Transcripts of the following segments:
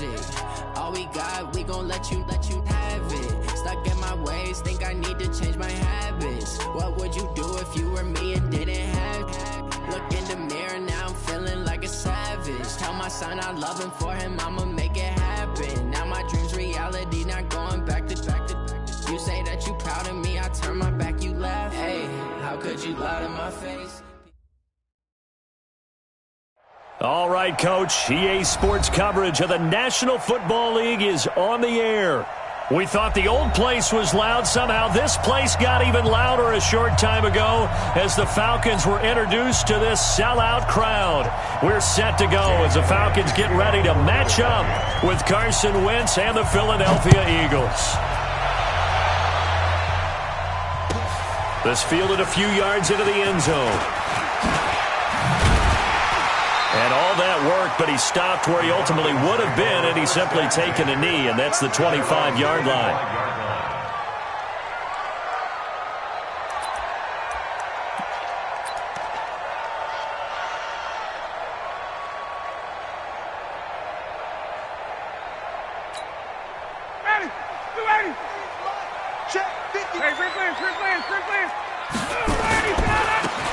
magic. All we got, we gon' let you have it. Stuck in my ways, think I need to change my habits. What would you do if you were me and didn't have it? Look in the mirror, now I'm feeling like a savage. Tell my son I love him, for him I'ma make it happen. Now my dream's reality, not going back to. You say that you proud of me, I turn my back, you laugh. Hey, how could you lie to my face? All right, Coach. EA Sports coverage of the National Football League is on the air. We thought the old place was loud. Somehow this place got even louder a short time ago as the Falcons were introduced to this sellout crowd. We're set to go as the Falcons get ready to match up with Carson Wentz and the Philadelphia Eagles. This fielded a few yards into the end zone. And all that worked, but he stopped where he ultimately would have been, and he's simply taken a knee, and that's the 25-yard line.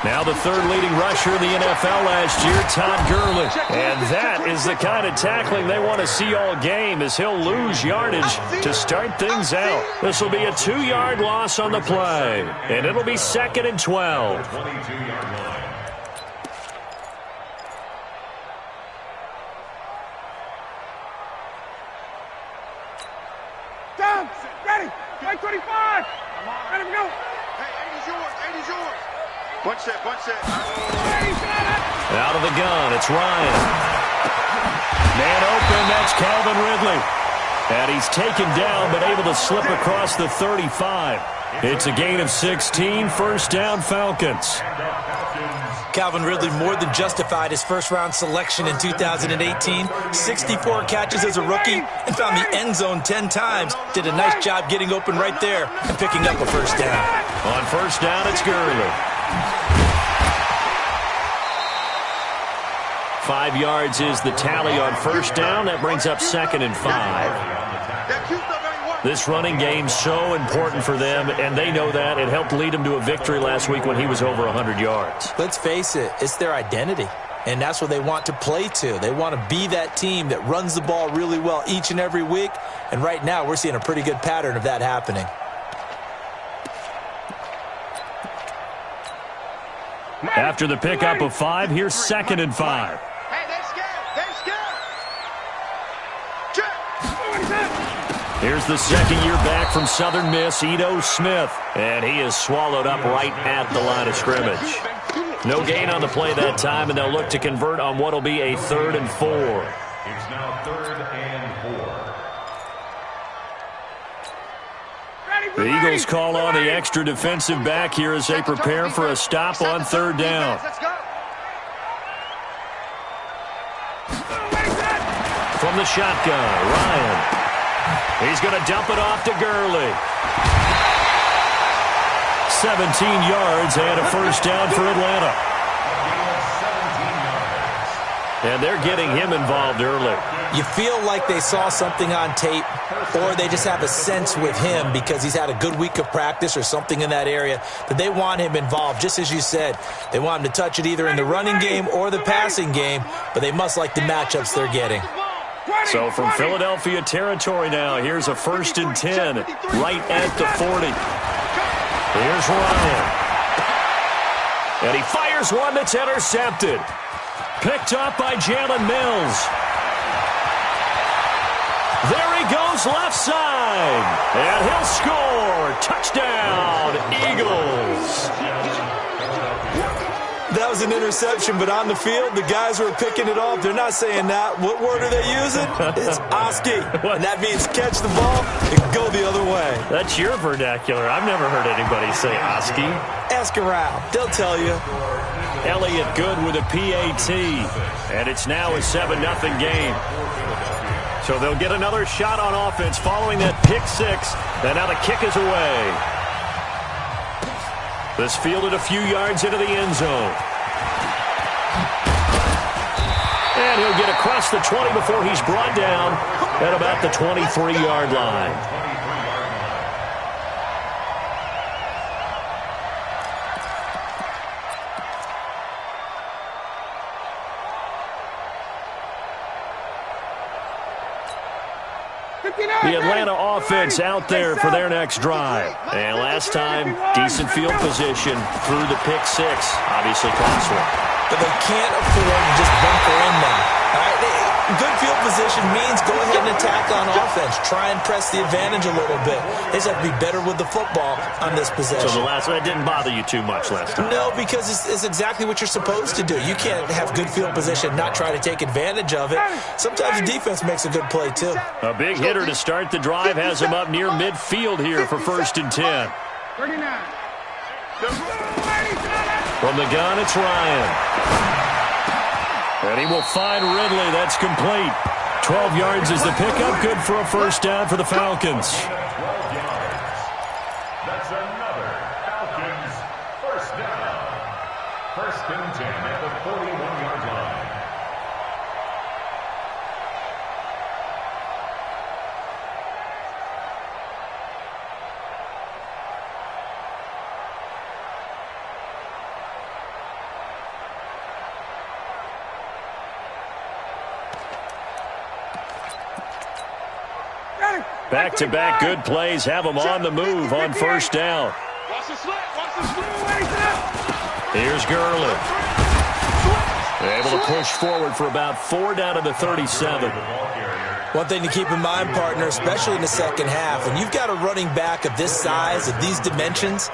Now the third leading rusher in the NFL last year, Todd Gurley. And that is the kind of tackling they want to see all game, as he'll lose yardage to start things out. This will be a 2-yard loss on the play, and it'll be 2nd and 12. Down, ready, 25. Ready to go. Hey, 80's yours, 80's yours. Bunch that. Out of the gun, it's Ryan. Man open, that's Calvin Ridley. And he's taken down, but able to slip across the 35. It's a gain of 16, first down Falcons. Calvin Ridley more than justified his first-round selection in 2018. 64 catches as a rookie and found the end zone 10 times. Did a nice job getting open right there and picking up a first down. On first down, it's Gurley. 5 yards is the tally on first down. That brings up 2nd and 5. This running game's so important for them, and they know that. It helped lead them to a victory last week when he was over 100 yards. Let's face it, it's their identity, and that's what they want to play to. They want to be that team that runs the ball really well each and every week, and right now we're seeing a pretty good pattern of that happening. After the pickup of 5, here's 2nd and 5. Hey, they're scared. Here's the second year back from Southern Miss, Ito Smith. And he is swallowed up right at the line of scrimmage. No gain on the play that time, and they'll look to convert on what will be a 3rd and 4. It's now 3rd and 4. The Eagles call on the extra defensive back here as they prepare for a stop on 3rd down. From the shotgun, Ryan. He's going to dump it off to Gurley. 17 yards and a first down for Atlanta. And they're getting him involved early. You feel like they saw something on tape, or they just have a sense with him because he's had a good week of practice or something in that area that they want him involved. Just as you said, they want him to touch it either in the running game or the passing game, but they must like the matchups they're getting. So from Philadelphia territory now, here's a 1st and 10 right at the 40. Here's Ryan. And he fires one that's intercepted. Picked up by Jalen Mills. There he goes left side. And he'll score. Touchdown, Eagles. That was an interception, but on the field, the guys who are picking it off, they're not saying that. What word are they using? It's Oski. And that means catch the ball and go the other way. That's your vernacular. I've never heard anybody say Oski. Ask around. They'll tell you. Elliott Good with a PAT. And it's now a 7-0 game. So they'll get another shot on offense following that pick 6. And now the kick is away. This fielded a few yards into the end zone. And he'll get across the 20 before he's brought down at about the 23-yard line. The Atlanta offense out there for their next drive. And last time, decent field position through the pick six. Obviously cost one. But they can't afford to just bunker in now. All right? Good field position means go ahead and attack on offense. Try and press the advantage a little bit. They just have to be better with the football on this possession. So the last one didn't bother you too much last time? No, because it's exactly what you're supposed to do. You can't have good field position, not try to take advantage of it. Sometimes the defense makes a good play, too. A big hitter to start the drive has him up near midfield here for 1st and 10. 39. From the gun, it's Ryan. And he will find Ridley. That's complete. 12 yards is the pickup. Good for a first down for the Falcons. That's another Falcons first down. 1st and 10 at the 41-yard line. Back-to-back good plays have them on the move on first down. Watch the slit. Watch the slit. Here's Gurley. Able to push forward for about 4 down to the 37. One thing to keep in mind, partner, especially in the second half, when you've got a running back of this size, of these dimensions,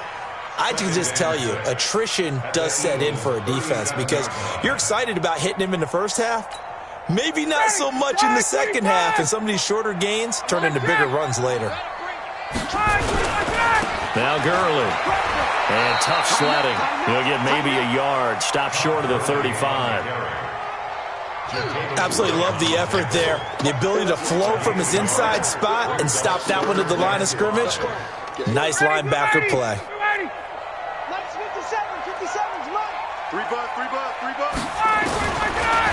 I can just tell you, attrition does set in for a defense because you're excited about hitting him in the first half. Maybe not so much in the second half, and some of these shorter gains turn into bigger runs later. Now Gurley. And tough sledding. He'll get maybe a yard. Stop short of the 35. Absolutely love the effort there. The ability to flow from his inside spot and stop that one at the line of scrimmage. Nice linebacker play.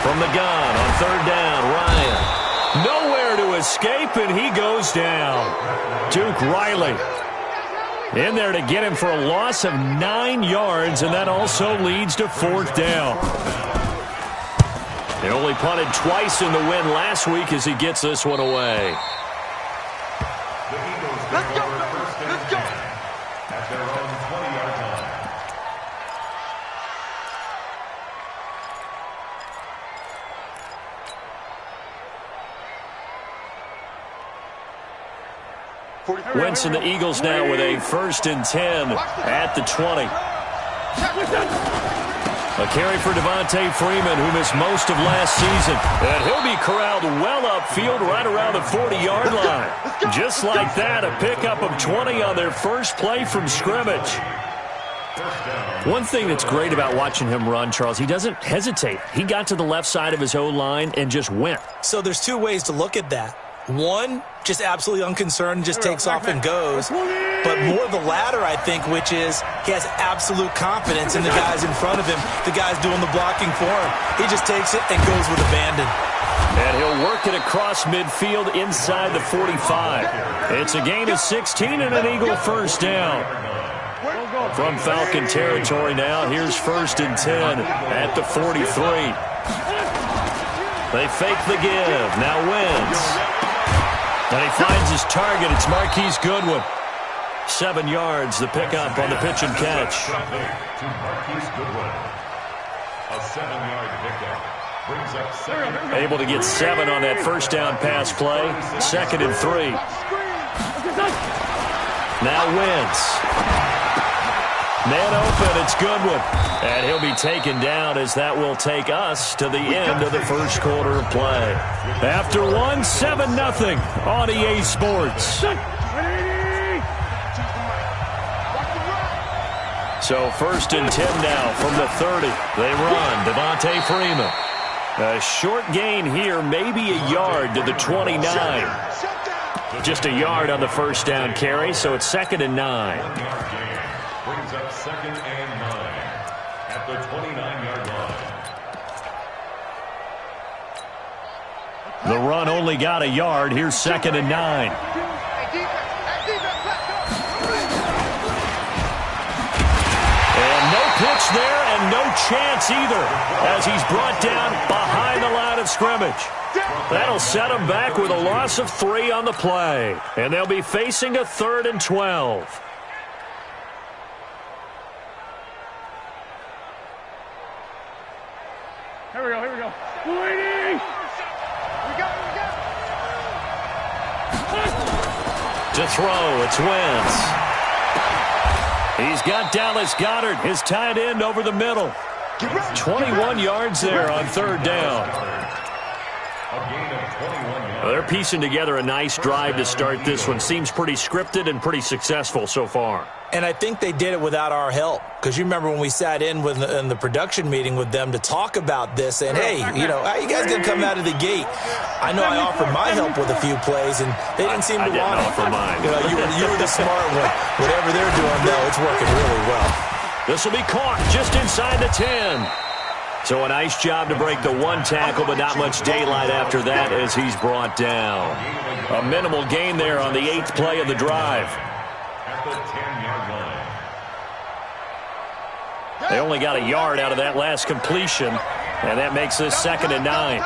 From the gun on 3rd down, Ryan. Nowhere to escape, and he goes down. Duke Riley in there to get him for a loss of 9 yards, and that also leads to 4th down. He only punted twice in the win last week as he gets this one away. Let's go. Let's go. At their own 20-yard line. Wentz and the Eagles now with a 1st and 10 at the 20. A carry for Devontae Freeman, who missed most of last season. And he'll be corralled well upfield right around the 40-yard line. Just like that, a pickup of 20 on their first play from scrimmage. One thing that's great about watching him run, Charles, he doesn't hesitate. He got to the left side of his O-line and just went. So there's 2 ways to look at that. One, just absolutely unconcerned, just takes off and goes. But more the latter, I think, which is he has absolute confidence in the guys in front of him, the guys doing the blocking for him. He just takes it and goes with abandon. And he'll work it across midfield inside the 45. It's a gain of 16 and an Eagle first down. From Falcon territory now, here's 1st and 10 at the 43. They fake the give. Now Wentz. And he finds his target. It's Marquise Goodwin. 7 yards, the pickup on the pitch and catch. To Marquise Goodwin. A 7-yard pickup. Brings up 7. Able to get 7 on that first down pass play. 2nd and 3. Now Wentz. Man open, it's Goodwin. And he'll be taken down as that will take us to the end of the first quarter of play. After one, 7-0 on EA Sports. So 1st and 10 now from the 30. They run. Devontae Freeman. A short gain here, maybe a yard to the 29. Just a yard on the first down carry, so it's 2nd and 9. Brings up 2nd and 9 at the 29-yard line. The run only got a yard. Here's 2nd and 9. And no pitch there and no chance either as he's brought down behind the line of scrimmage. That'll set him back with a loss of 3 on the play. And they'll be facing a 3rd and 12. Here we go. Waiting! To throw, it's Wentz. He's got Dallas Goedert, his tight end, over the middle. 21 yards there on 3rd down. Well, they're piecing together a nice drive to start this one. Seems pretty scripted and pretty successful so far. And I think they did it without our help. Because you remember when we sat in the production meeting with them to talk about this, and hey, how you guys going to come out of the gate? I know I offered my help with a few plays, and they didn't seem to want it. I didn't offer mine. You were the smart one. Whatever they're doing, though, it's working really well. This will be caught just inside the 10. So a nice job to break the 1 tackle, but not much daylight after that as he's brought down. A minimal gain there on the 8th play of the drive. They only got a yard out of that last completion, and that makes this 2nd and 9.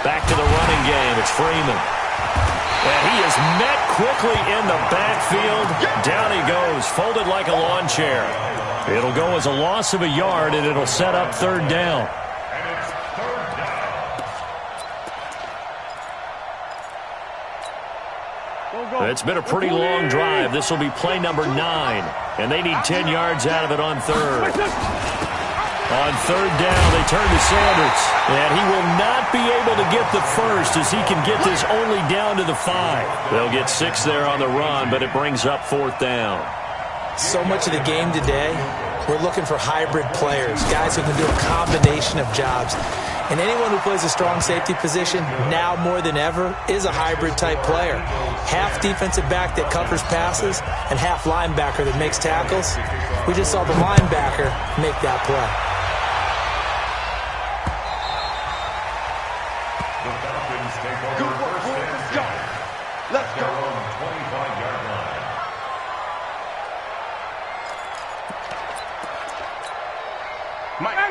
Back to the running game. It's Freeman. And he is met quickly in the backfield. Down he goes, folded like a lawn chair. It'll go as a loss of a yard, and it'll set up 3rd down. It's been a pretty long drive. This will be play number 9, and they need 10 yards out of it on 3rd. On 3rd down, they turn to Sanders, and he will not be able to get the first as he can get this only down to the 5. They'll get 6 there on the run, but it brings up 4th down. So much of the game today, we're looking for hybrid players, guys who can do a combination of jobs. And anyone who plays a strong safety position, now more than ever, is a hybrid-type player. Half defensive back that covers passes and half linebacker that makes tackles. We just saw the linebacker make that play. The Falcons take over first and 10. Let's go. 25-yard line.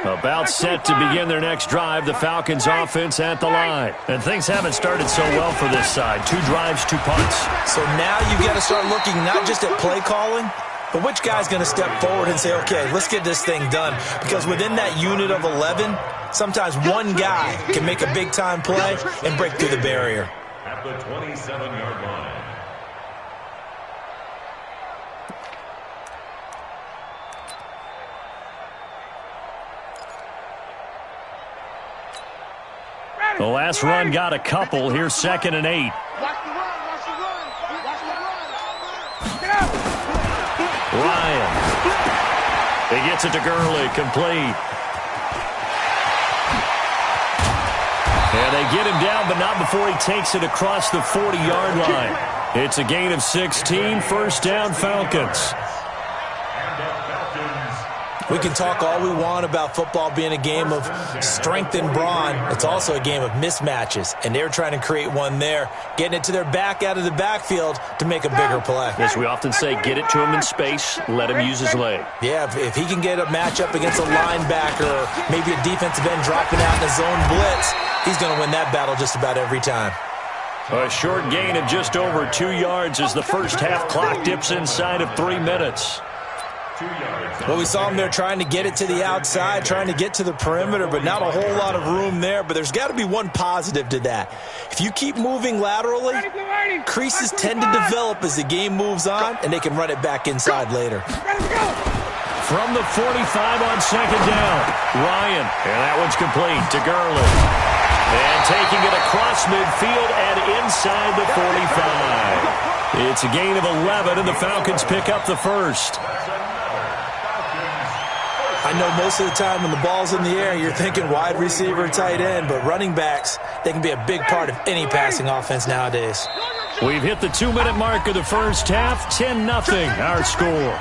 About set to begin their next drive, the Falcons offense at the line. And things haven't started so well for this side. 2 drives, 2 punts. So now you've got to start looking not just at play calling, but which guy's going to step forward and say, okay, let's get this thing done. Because within that unit of 11, sometimes one guy can make a big-time play and break through the barrier. At the 27-yard line. The last run got a couple. Here's 2nd and 8. Watch the run. Ryan. He gets it to Gurley, complete. And they get him down, but not before he takes it across the 40-yard line. It's a gain of 16, 1st down Falcons. We can talk all we want about football being a game of strength and brawn. It's also a game of mismatches, and they're trying to create one there, getting it to their back out of the backfield to make a bigger play. As we often say, get it to him in space, let him use his leg. Yeah, if he can get a matchup against a linebacker or maybe a defensive end dropping out in a zone blitz, he's going to win that battle just about every time. A short gain of just over 2 yards as the first half clock dips inside of 3 minutes. Well, we saw him there trying to get it to the outside, trying to get to the perimeter, but not a whole lot of room there. But there's got to be one positive to that. If you keep moving laterally, creases tend to develop as the game moves on, and they can run it back inside later. From the 45 on 2nd down, Ryan, and that one's complete to Gurley. And taking it across midfield and inside the 45. It's a gain of 11, and the Falcons pick up the first. I know most of the time when the ball's in the air, you're thinking wide receiver, tight end, but running backs, they can be a big part of any passing offense nowadays. We've hit the 2-minute mark of the first half, 10-0 our score.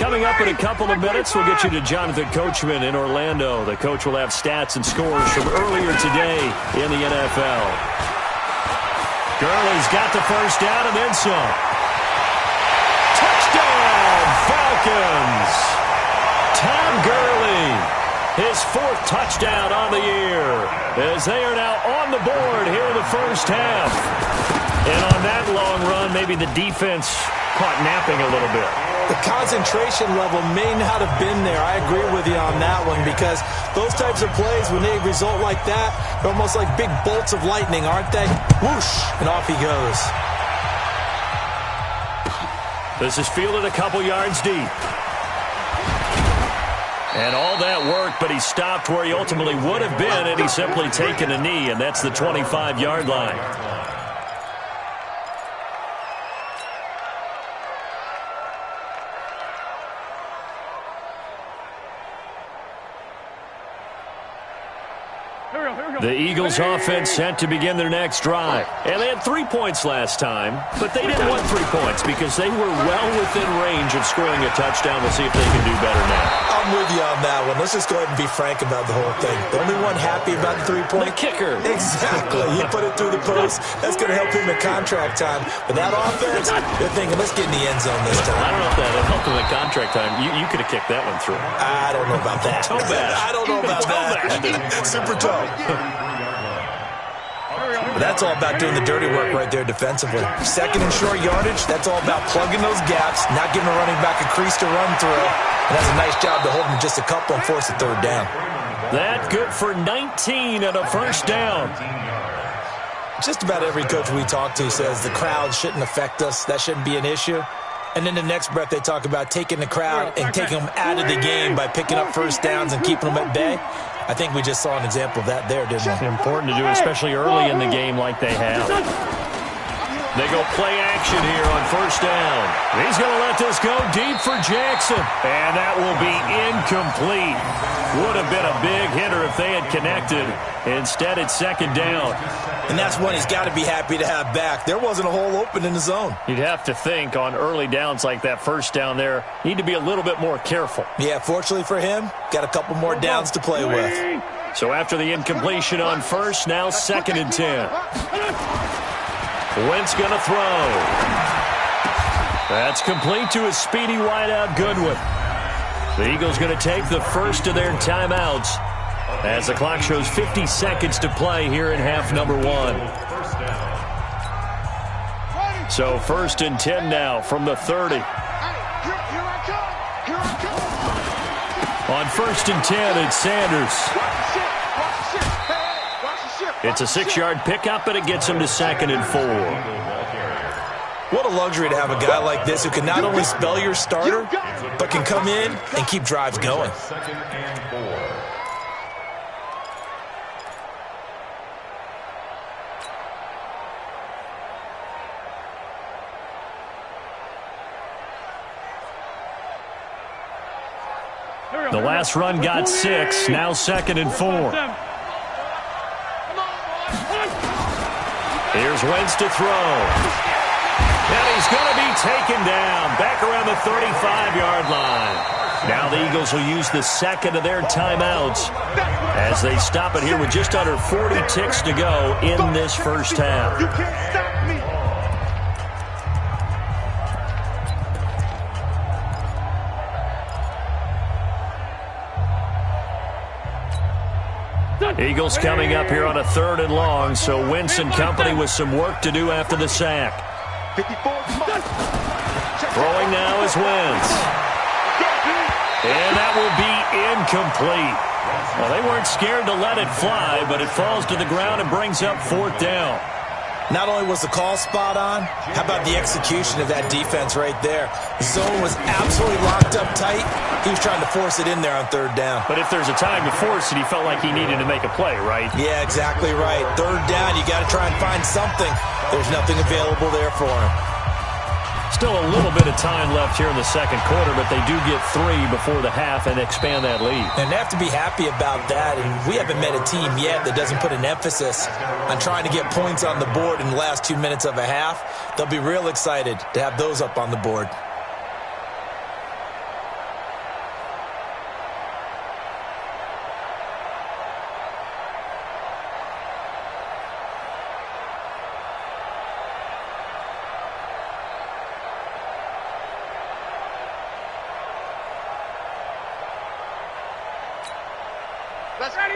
Coming up in a couple of minutes, we'll get you to Jonathan Coachman in Orlando. The coach will have stats and scores from earlier today in the NFL. Gurley's got the first down and then some. Touchdown, Falcons! Todd Gurley, his 4th touchdown on the year, as they are now on the board here in the first half. And on that long run, maybe the defense caught napping a little bit. The concentration level may not have been there. I agree with you on that one, because those types of plays, when they result like that, they're almost like big bolts of lightning, aren't they? Whoosh, and off he goes. This is fielded a couple yards deep. And all that work, but he stopped where he ultimately would have been, and he's simply taken a knee, and that's the 25-yard line. The Eagles offense set to begin their next drive. And they had 3 points last time, but they didn't want 3 points because they were well within range of scoring a touchdown. We'll see if they can do better now. I'm with you on that one. Let's just go ahead and be frank about the whole thing. The only one happy about the 3-point? The kicker. Exactly. He put it through the post. That's going to help him in contract time. But that offense, they're thinking, let's get in the end zone this time. I don't know if that helped him in contract time. You could have kicked that one through. I don't know about that. Toe bash. I don't know about that. Super toe. But that's all about doing the dirty work right there defensively. Second and short yardage, that's all about plugging those gaps, not giving a running back a crease to run through. And that's a nice job to hold him just a couple and force a 3rd down. That good for 19 and a first down. Just about every coach we talk to says the crowd shouldn't affect us. That shouldn't be an issue. And then the next breath they talk about taking the crowd and taking them out of the game by picking up first downs and keeping them at bay. I think we just saw an example of that there, didn't we? Important to do, especially early in the game like they have. They go play action here on first down. He's going to let this go deep for Jackson. And that will be incomplete. Would have been a big hitter if they had connected. Instead, it's 2nd down. And that's one he's got to be happy to have back. There wasn't a hole open in the zone. You'd have to think on early downs like that first down there, need to be a little bit more careful. Yeah, fortunately for him, got a couple more downs to play with. So after the incompletion on first, now 2nd and 10. Wentz going to throw. That's complete to his speedy wideout Goodwin. The Eagles going to take the first of their timeouts as the clock shows 50 seconds to play here in half number 1. So 1st and 10 now from the 30. On 1st and 10, it's Sanders. It's a 6-yard pickup, and it gets him to 2nd and 4. What a luxury to have a guy like this who can not only spell your starter, but can come in and keep drives going. The last run got 6, now 2nd and 4. Here's Wentz to throw. And he's going to be taken down back around the 35-yard line. Now the Eagles will use the 2nd of their timeouts as they stop it here with just under 40 ticks to go in this first half. You can't stop me. Eagles coming up here on a 3rd and long, so Wentz and company with some work to do after the sack. Throwing now is Wentz. And that will be incomplete. Well, they weren't scared to let it fly, but it falls to the ground and brings up 4th down. Not only was the call spot on, how about the execution of that defense right there? The zone was absolutely locked up tight. He was trying to force it in there on 3rd down. But if there's a time to force it, he felt like he needed to make a play, right? Yeah, exactly right. 3rd down, you got to try and find something. There's nothing available there for him. Still a little bit of time left here in the 2nd quarter, but they do get 3 before the half and expand that lead. And they have to be happy about that. And we haven't met a team yet that doesn't put an emphasis on trying to get points on the board in the last 2 minutes of a half. They'll be real excited to have those up on the board.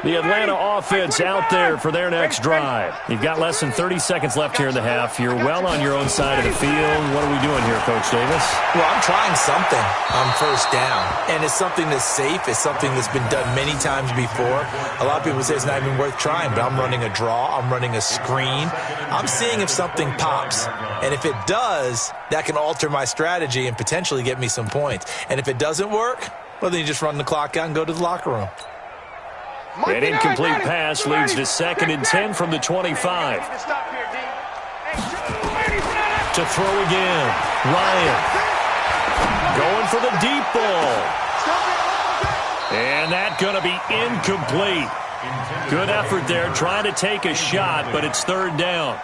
The Atlanta offense out there for their next drive. You've got less than 30 seconds left here in the half. You're well on your own side of the field. What are we doing here, Coach Davis? Well, I'm trying something on first down, and it's something that's safe. It's something that's been done many times before. A lot of people say it's not even worth trying, but I'm running a draw. I'm running a screen. I'm seeing if something pops, and if it does, that can alter my strategy and potentially get me some points. And if it doesn't work, well, then you just run the clock out and go to the locker room. An incomplete pass leads to 2nd and 10 from the 25. To throw again. Ryan. Going for the deep ball. And that's going to be incomplete. Good effort there, trying to take a shot, but it's 3rd down.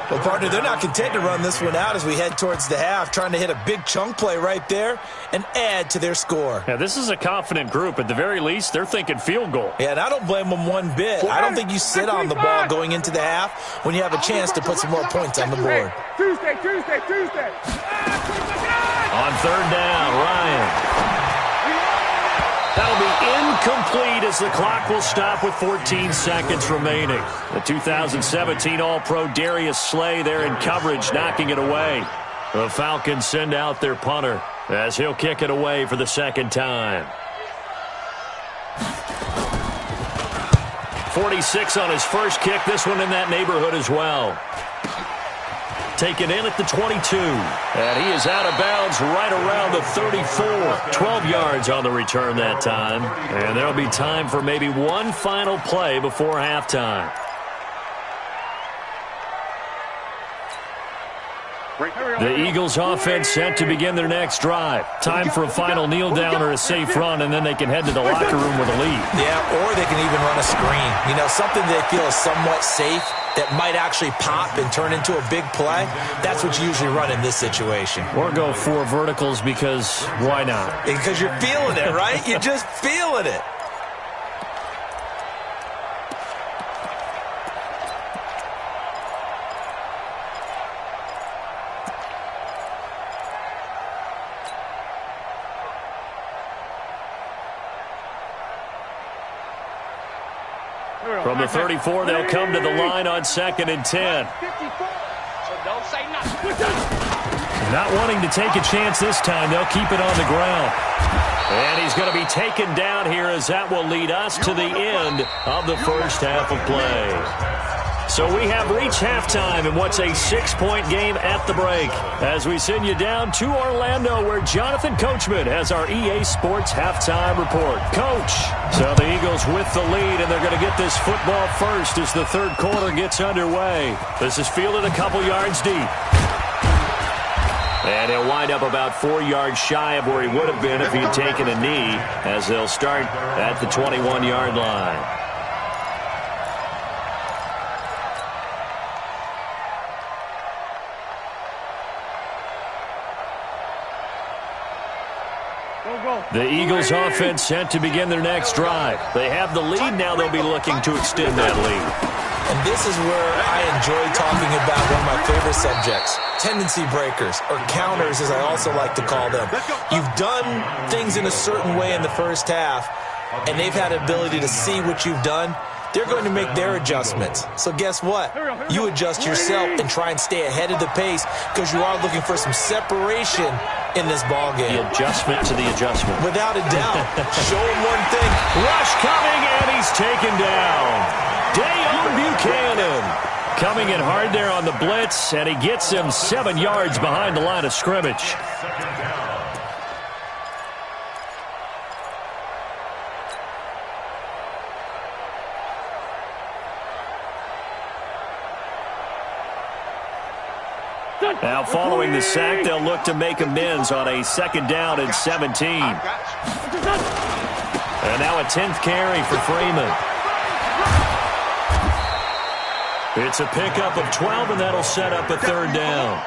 Well, partner, they're not content to run this one out as we head towards the half, trying to hit a big chunk play right there and add to their score. Yeah, this is a confident group. At the very least, they're thinking field goal. Yeah, and I don't blame them one bit. I don't think you sit on the ball going into the half when you have a chance to put some more points on the board. Tuesday. On 3rd down, Ryan. That'll be incomplete as the clock will stop with 14 seconds remaining. The 2017 All-Pro Darius Slay there in coverage, knocking it away. The Falcons send out their punter as he'll kick it away for the 2nd time. 46 on his first kick. This one in that neighborhood as well. Taken in at the 22. And he is out of bounds right around the 34. 12 yards on the return that time. And there'll be time for maybe one final play before halftime. The Eagles offense set to begin their next drive. Time for a final kneel down or a safe run, and then they can head to the locker room with a lead. Yeah, or they can even run a screen. You know, something they feel is somewhat safe that might actually pop and turn into a big play. That's what you usually run in this situation. Or go 4 verticals because why not? Because you're feeling it, right? You're just feeling it. From the 34, they'll come to the line on 2nd and 10. Not wanting to take a chance this time, they'll keep it on the ground. And he's going to be taken down here as that will lead us to the end of the first half of play. So we have reached halftime in what's a 6-point game at the break as we send you down to Orlando where Jonathan Coachman has our EA Sports halftime report. Coach, so the Eagles with the lead, and they're going to get this football first as the 3rd quarter gets underway. This is fielded a couple yards deep. And he'll wind up about 4 yards shy of where he would have been if he had taken a knee as they'll start at the 21-yard line. The Eagles offense set to begin their next drive. They have the lead. Now they'll be looking to extend that lead. And this is where I enjoy talking about one of my favorite subjects, tendency breakers, or counters as I also like to call them. You've done things in a certain way in the first half, and they've had the ability to see what you've done. They're going to make their adjustments. So guess what? You adjust yourself and try and stay ahead of the pace because you are looking for some separation in this ball game. The adjustment to the adjustment. Without a doubt. Show him one thing. Rush coming, and he's taken down. Dayon Buchanan coming in hard there on the blitz, and he gets him 7 yards behind the line of scrimmage. Now following the sack, they'll look to make amends on a 2nd down and 17. And now a 10th carry for Freeman. It's a pickup of 12, and that'll set up a 3rd down.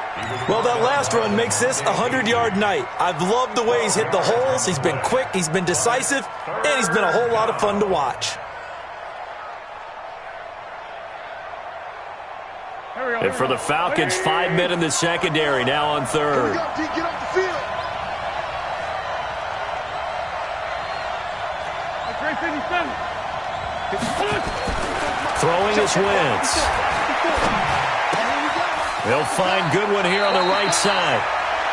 Well, that last run makes this a 100-yard night. I've loved the way he's hit the holes. He's been quick, he's been decisive, and he's been a whole lot of fun to watch. And for the Falcons, 5 men in the secondary, now on 3rd. Get off the field. Throwing is Wentz. He'll find Goodwin here on the right side.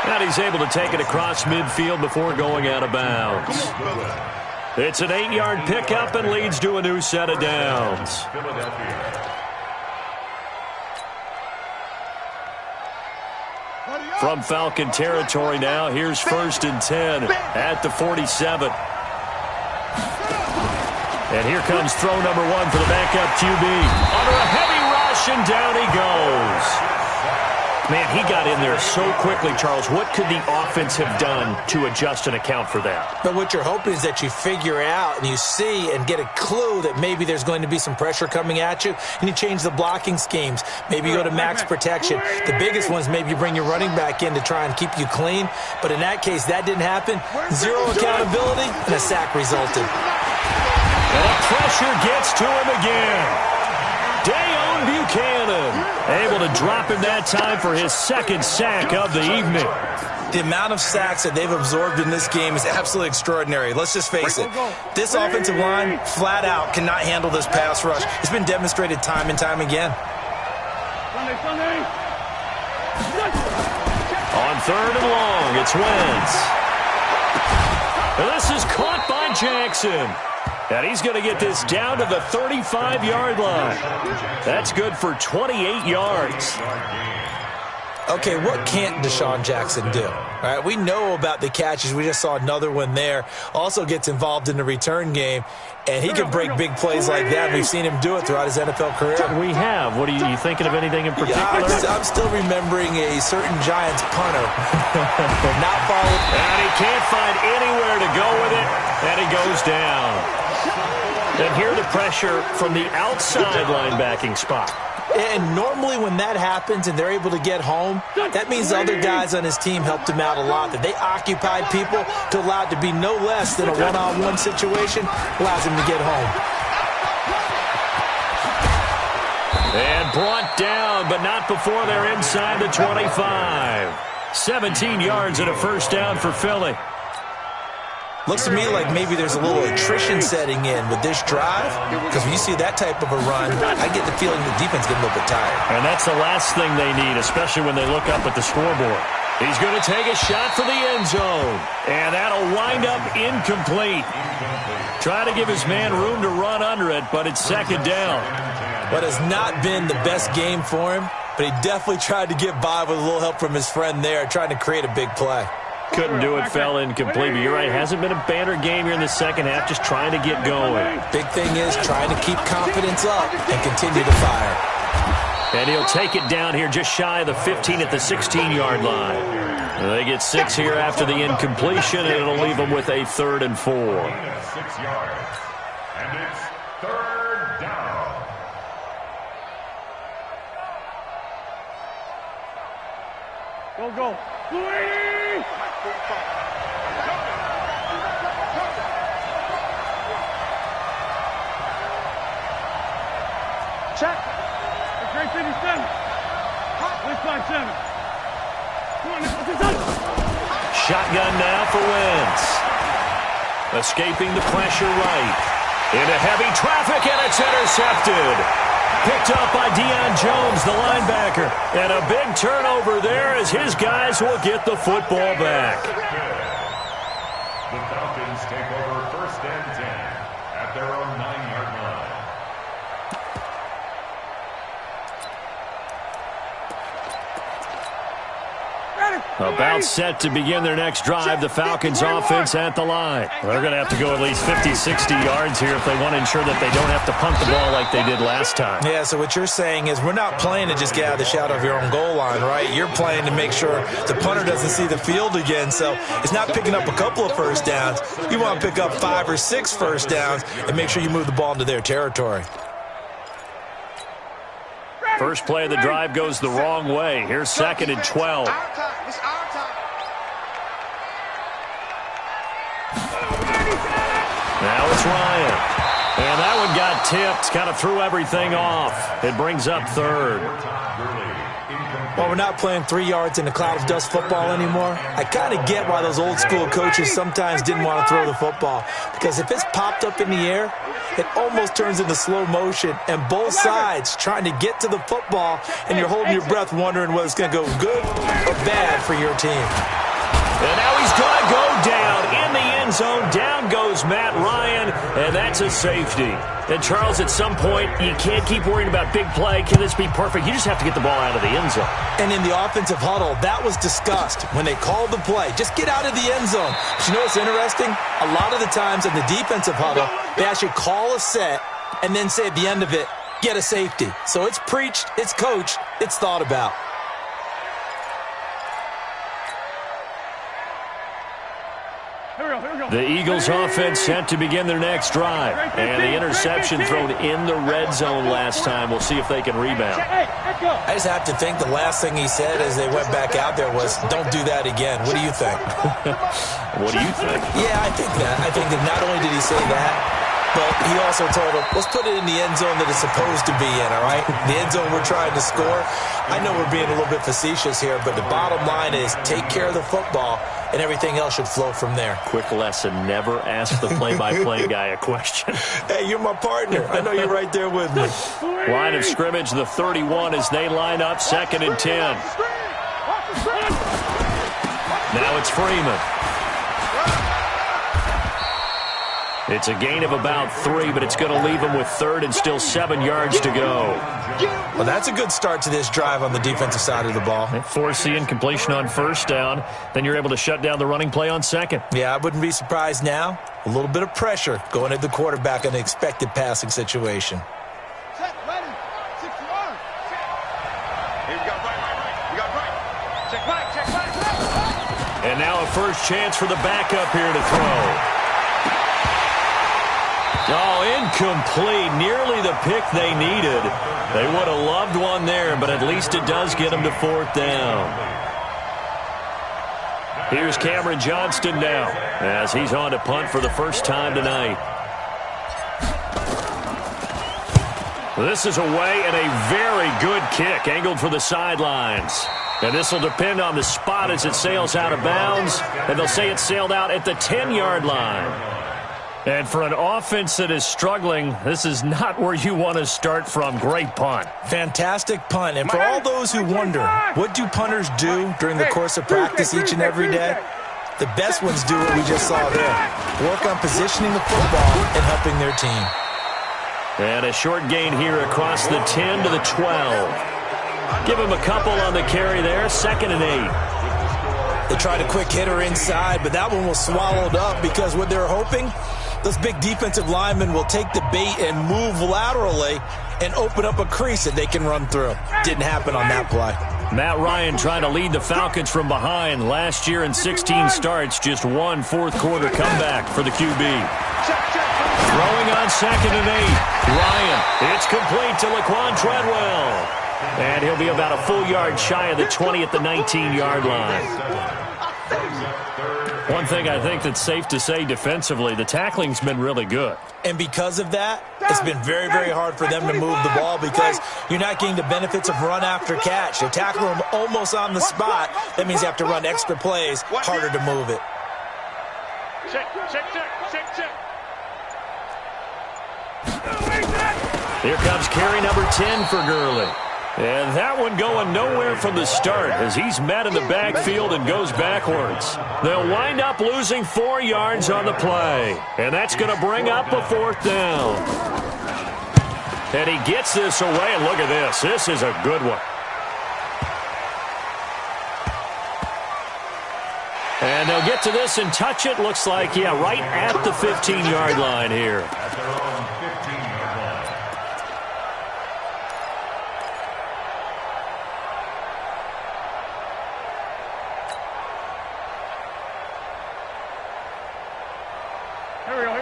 And he's able to take it across midfield before going out of bounds. It's an 8-yard pickup and leads to a new set of downs. From Falcon territory now, here's 1st and 10 at the 47. And here comes throw number 1 for the backup QB. Under a heavy rush, and down he goes. Man, he got in there so quickly, Charles. What could the offense have done to adjust and account for that? But what you're hoping is that you figure out and you see and get a clue that maybe there's going to be some pressure coming at you, and you change the blocking schemes. Maybe you go to max protection. The biggest one is maybe you bring your running back in to try and keep you clean. But in that case, that didn't happen. Zero accountability, and a sack resulted. And the pressure gets to him again. Dayon Buchanan able to drop him that time for his 2nd sack of the evening. The amount of sacks that they've absorbed in this game is absolutely extraordinary. Let's just face it. This offensive line, flat out, cannot handle this pass rush. It's been demonstrated time and time again. On 3rd and long, it's Wentz. And this is caught by Jackson. And he's going to get this down to the 35-yard line. That's good for 28 yards. Okay, what can't Deshaun Jackson do? All right, we know about the catches. We just saw another one there. Also gets involved in the return game, and he can break big plays like that. We've seen him do it throughout his NFL career. We have. What are you thinking of anything in particular? Yeah, I'm still remembering a certain Giants punter. Not followed. And he can't find anywhere to go with it, and he goes down. And here the pressure from the outside linebacking spot. And normally when that happens and they're able to get home, that means the other guys on his team helped him out a lot. That they occupied people to allow it to be no less than a one-on-one situation, allows him to get home. And brought down, but not before they're inside the 25. 17 yards and a 1st down for Philly. Looks to me like maybe there's a little attrition setting in with this drive, because when you see that type of a run, I get the feeling the defense getting a little bit tired. And that's the last thing they need, especially when they look up at the scoreboard. He's going to take a shot for the end zone, and that'll wind up incomplete. Try to give his man room to run under it, but it's 2nd down. What has not been the best game for him, but he definitely tried to get by with a little help from his friend there, trying to create a big play. Couldn't do it, fell incomplete, but you're right. It hasn't been a banner game here in the 2nd half, just trying to get going. Big thing is trying to keep confidence up and continue to fire. And he'll take it down here just shy of the 15 at the 16-yard line. They get 6 here after the incompletion, and it'll leave them with a 3rd and 4. 6 yards. And it's 3rd down. Go. 280! Check. Great 57. Let's 5-7. Shotgun now for Wentz. Escaping the pressure right. Into heavy traffic, and it's intercepted. Picked up by Deion Jones, the linebacker. And a big turnover there as his guys will get the football back. The Falcons take over 1st and 10 at their own 9-yard line. About set to begin their next drive, the Falcons offense at the line. They're going to have to go at least 50, 60 yards here if they want to ensure that they don't have to punt the ball like they did last time. Yeah, so what you're saying is we're not playing to just get out of the shadow of your own goal line, right? You're playing to make sure the punter doesn't see the field again. So it's not picking up a couple of 1st downs. You want to pick up 5 or 6 1st downs and make sure you move the ball into their territory. First play of the drive goes the wrong way. Here's 2nd and 12. Now it's Ryan. And that one got tipped, kind of threw everything off. It brings up 3rd. Well, we're not playing 3 yards in a cloud of dust football anymore. I kind of get why those old school coaches sometimes didn't want to throw the football. Because if it's popped up in the air, it almost turns into slow motion, and both sides trying to get to the football, and you're holding your breath wondering whether it's going to go good or bad for your team. And now he's going to go down in the end zone. Down goes Matt Ryan, and that's a safety. And, Charles, at some point, you can't keep worrying about big play. Can this be perfect? You just have to get the ball out of the end zone. And in the offensive huddle, that was discussed when they called the play. Just get out of the end zone. But you know what's interesting? A lot of the times in the defensive huddle, they actually call a set and then say at the end of it, get a safety. So it's preached, it's coached, it's thought about. The Eagles offense set to begin their next drive. And the interception thrown in the red zone last time. We'll see if they can rebound. I just have to think the last thing he said as they went back out there was, don't do that again. What do you think? What do you think? Yeah, I think that. I think that not only did he say that, but he also told him, let's put it in the end zone that it's supposed to be in, all right? The end zone we're trying to score. I know we're being a little bit facetious here, but the bottom line is take care of the football, and everything else should flow from there. Quick lesson, never ask the play-by-play guy a question. Hey, you're my partner. I know you're right there with me. Line of scrimmage, the 31 as they line up, 2nd and 10. Now it's Freeman. It's a gain of about 3, but it's going to leave him with 3rd and still 7 yards to go. Well, that's a good start to this drive on the defensive side of the ball. Force the incompletion on 1st down. Then you're able to shut down the running play on 2nd. Yeah, I wouldn't be surprised now. A little bit of pressure going at the quarterback in an expected passing situation. And now a first chance for the backup here to throw. Oh, incomplete. Nearly the pick they needed. They would have loved one there, but at least it does get them to 4th down. Here's Cameron Johnston now as he's on to punt for the first time tonight. This is away and a very good kick angled for the sidelines. And this will depend on the spot as it sails out of bounds. And they'll say it sailed out at the 10-yard line. And for an offense that is struggling, this is not where you want to start from. Great punt. Fantastic punt. And for all those who wonder, what do punters do during the course of practice each and every day? The best ones do what we just saw there. Work on positioning the football and helping their team. And a short gain here across the 10 to the 12. Give him a couple on the carry there. 2nd and 8. They tried a quick hitter inside, but that one was swallowed up because what they're hoping, those big defensive linemen will take the bait and move laterally and open up a crease that they can run through. Didn't happen on that play. Matt Ryan trying to lead the Falcons from behind. Last year in 16 starts, just one fourth-quarter comeback for the QB. Throwing on 2nd and 8. Ryan, it's complete to Laquan Treadwell. And he'll be about a full yard shy of the 20 at the 19-yard line. One thing I think that's safe to say defensively, the tackling's been really good. And because of that, it's been very, very hard for them to move the ball because you're not getting the benefits of run after catch. They tackle them almost on the spot. That means you have to run extra plays, harder to move it. Here comes carry number 10 for Gurley. And that one going nowhere from the start as he's met in the backfield and goes backwards. They'll wind up losing 4 yards on the play. And that's going to bring up a 4th down. And he gets this away, and look at this. This is a good one. And they'll get to this and touch it. Looks like, yeah, right at the 15-yard line here.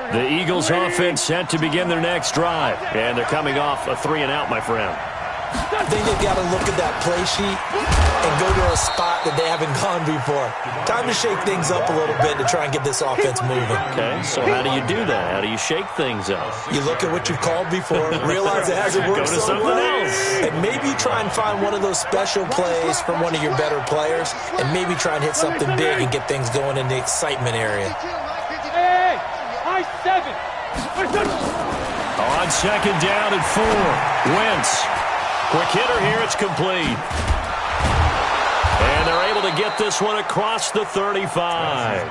The Eagles offense set to begin their next drive. And they're coming off a 3-and-out, my friend. I think they've got to look at that play sheet and go to a spot that they haven't gone before. Time to shake things up a little bit to try and get this offense moving. Okay, so how do you do that? How do you shake things up? You look at what you've called before, realize it hasn't worked Go to something else. And maybe try and find one of those special plays from one of your better players, and maybe try and hit something big and get things going in the excitement area. Hey, I 7. On second down and 4. Wentz. Quick hitter here. It's complete. And they're able to get this one across the 35.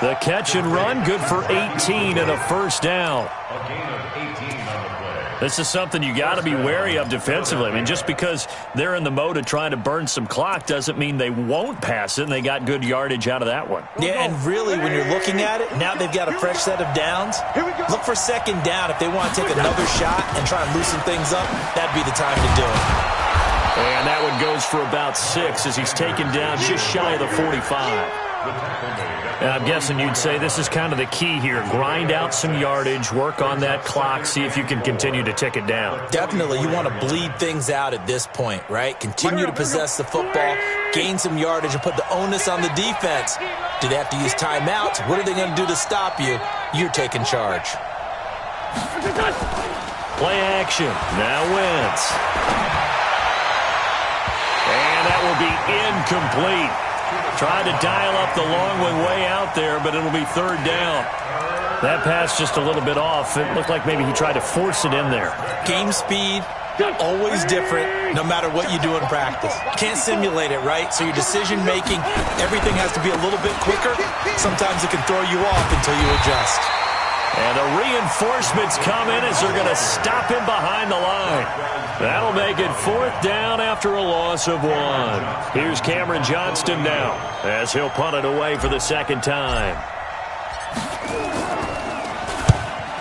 The catch and run, good for 18 and a first down. A gain of 18 on the play. This is something you got to be wary of defensively. I mean, just because they're in the mode of trying to burn some clock doesn't mean they won't pass it, and they got good yardage out of that one. Yeah, and really, when you're looking at it, now they've got a fresh set of downs. Look for second down. If they want to take another shot and try and loosen things up, that'd be the time to do it. And that one goes for about 6 as he's taken down just shy of the 45. And I'm guessing you'd say this is kind of the key here. Grind out some yardage, work on that clock, see if you can continue to tick it down. Definitely, you want to bleed things out at this point, right? Continue to possess the football, gain some yardage, and put the onus on the defense. Do they have to use timeouts? What are they going to do to stop you? You're taking charge. Play action. Now Wentz. And that will be incomplete. Tried to dial up the long one way out there, but it'll be third down. That pass just a little bit off. It looked like maybe he tried to force it in there. Game speed, always different, no matter what you do in practice. Can't simulate it, right? So your decision-making, everything has to be a little bit quicker. Sometimes it can throw you off until you adjust. And the reinforcements come in as they're going to stop him behind the line. That'll make it fourth down after a loss of 1. Here's Cameron Johnston now as he'll punt it away for the second time.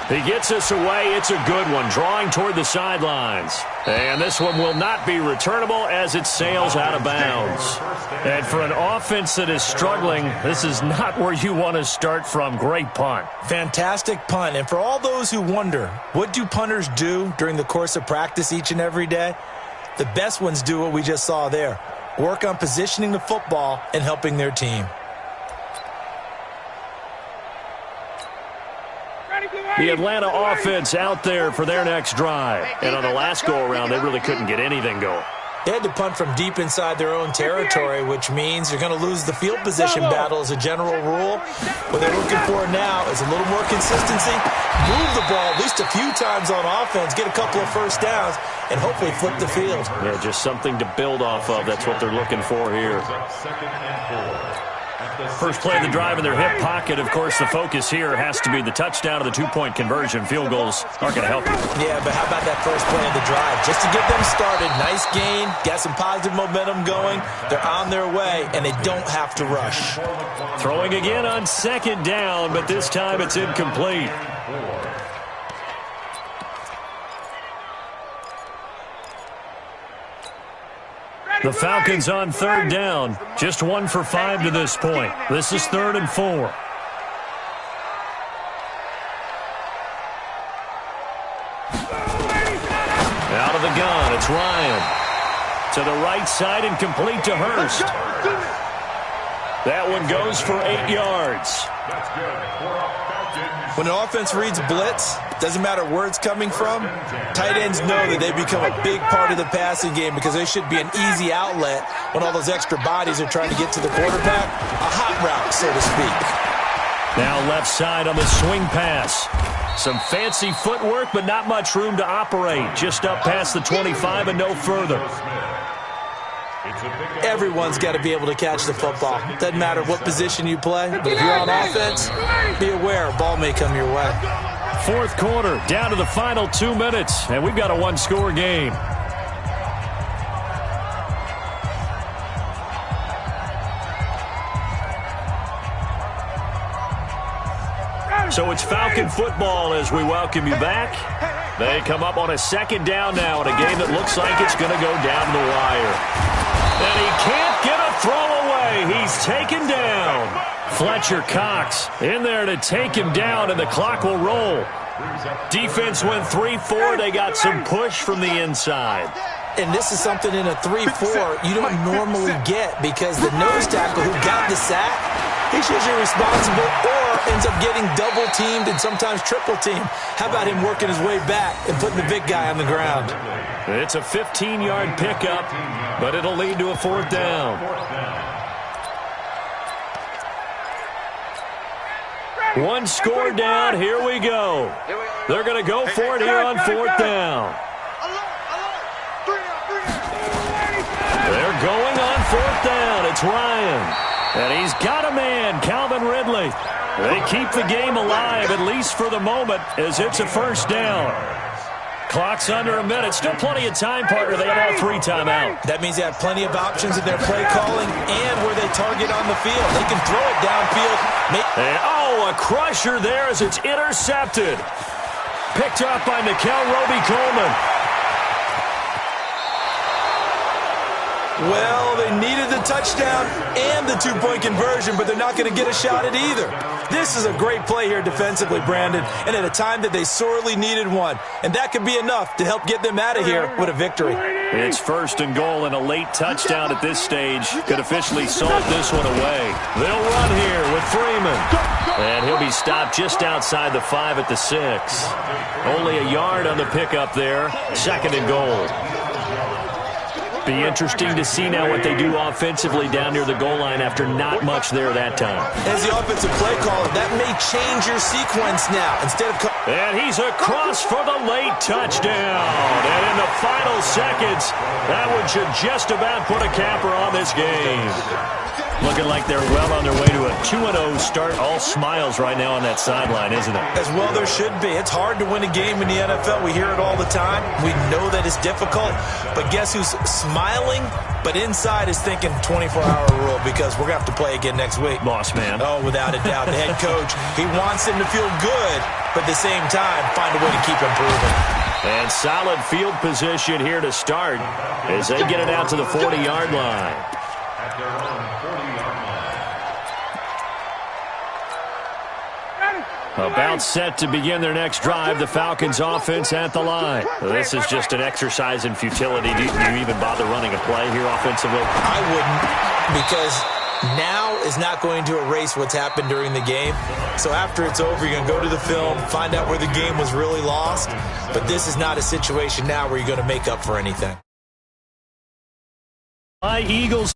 He gets us away. It's a good one, drawing toward the sidelines. And this one will not be returnable as it sails out of bounds. And for an offense that is struggling, this is not where you want to start from. Great punt. Fantastic punt. And for all those who wonder, what do punters do during the course of practice each and every day? The best ones do what we just saw there. Work on positioning the football and helping their team. The Atlanta offense out there for their next drive. And on the last go-around, they really couldn't get anything going. They had to punt from deep inside their own territory, which means you're going to lose the field position battle as a general rule. What they're looking for now is a little more consistency, move the ball at least a few times on offense, get a couple of first downs, and hopefully flip the field. Yeah, just something to build off of. That's what they're looking for here. First play of the drive in their hip pocket. Of course, the focus here has to be the touchdown of the two-point conversion. Field goals aren't going to help you. Yeah, but how about that first play of the drive? Just to get them started, nice gain, got some positive momentum going. They're on their way, and they don't have to rush. Throwing again on second down, but this time it's incomplete. The Falcons on third down. Just 1 for 5 to this point. This is 3rd and 4. Out of the gun, it's Ryan. To the right side and complete to Hurst. That one goes for 8 yards. That's good. When an offense reads blitz, doesn't matter where it's coming from, tight ends know that they become a big part of the passing game because they should be an easy outlet when all those extra bodies are trying to get to the quarterback. A hot route, so to speak. Now left side on the swing pass. Some fancy footwork, but not much room to operate. Just up past the 25 and no further. Everyone's got to be able to catch the football. Doesn't matter what position you play, but if you're on offense, be aware a ball may come your way. Fourth quarter, down to the final 2 minutes, and we've got a one-score game. So it's Falcon football as we welcome you back. They come up on a second down now in a game that looks like it's going to go down the wire. And he can't get a throw away. He's taken down. Fletcher Cox in there to take him down, and the clock will roll. Defense went 3-4. They got some push from the inside. And this is something in a 3-4 you don't normally get because the nose tackle who got the sack, he's usually responsible or ends up getting double-teamed and sometimes triple-teamed. How about him working his way back and putting the big guy on the ground? It's a 15-yard pickup, but it'll lead to a fourth down. One score down. Here we go. They're going to go for it here on fourth down. They're going on fourth down. It's Ryan. And he's got a man, Calvin Ridley. They keep the game alive, at least for the moment, as it's a first down. Clock's under a minute. Still plenty of time, partner. They have all 3 timeouts. That means they have plenty of options in their play calling and where they target on the field. They can throw it downfield. And, a crusher there as it's intercepted. Picked up by Nikel Roby-Coleman. Well, they needed the touchdown and the 2-point conversion, but they're not going to get a shot at either. This is a great play here defensively, Brandon, and at a time that they sorely needed one. And that could be enough to help get them out of here with a victory. It's first and goal, and a late touchdown at this stage could officially solve this one away. They'll run here with Freeman. And he'll be stopped just outside the 5 at the 6. Only a yard on the pickup there. Second and goal. Be interesting to see now what they do offensively down near the goal line after not much there that time. As the offensive play caller, that may change your sequence now. Instead of... And he's across for the late touchdown. And in the final seconds, that one should just about put a capper on this game. Looking like they're well on their way to a 2-0 start. All smiles right now on that sideline, isn't it? As well there should be. It's hard to win a game in the NFL. We hear it all the time. We know that it's difficult. But guess who's smiling? But inside is thinking 24-hour rule because we're going to have to play again next week. Boss man. Oh, without a doubt. The head coach, he wants them to feel good, but at the same time, find a way to keep improving. And solid field position here to start as they get it out to the 40-yard line. At their own 40-yard line. About set to begin their next drive, the Falcons offense at the line. This is just an exercise in futility. Do you even bother running a play here offensively? I wouldn't, because now is not going to erase what's happened during the game. So after it's over, you're going to go to the film, find out where the game was really lost. But this is not a situation now where you're going to make up for anything. My Eagles.